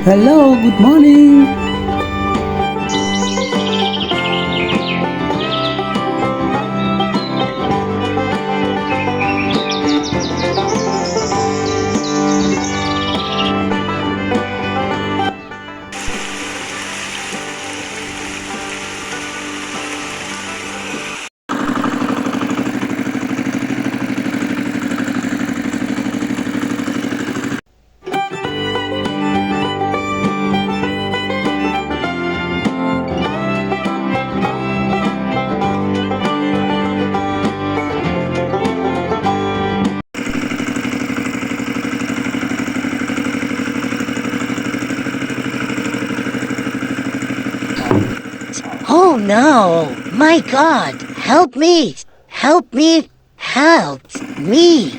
Hello, good morning. Oh no! My God! Help me! Help me! Help me!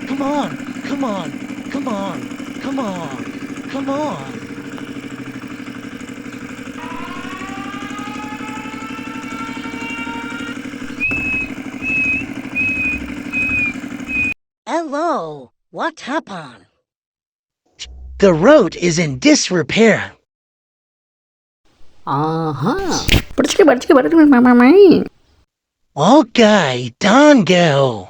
Come on, come on, come on, come on, come on. Hello! What happened? The road is in disrepair. Aha. படிச்சுக்க. Okay, don't go.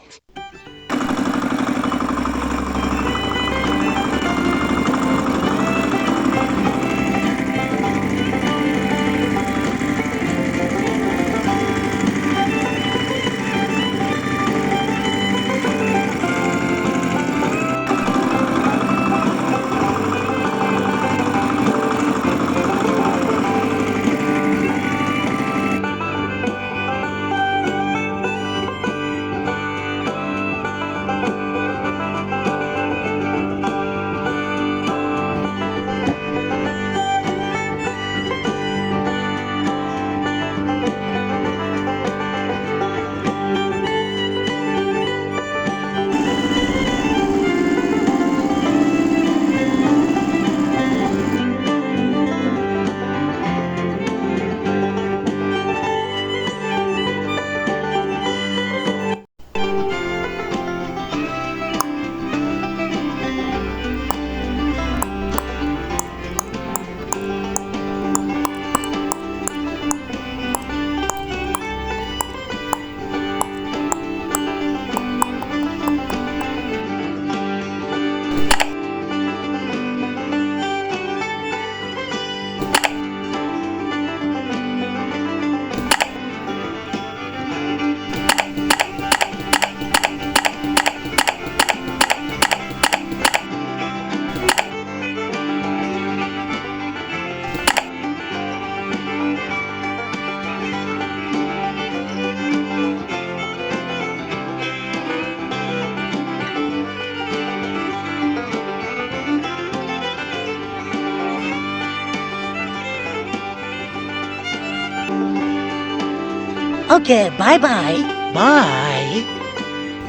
Okay, bye-bye. Bye.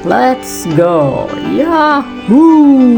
Let's go. Yahoo!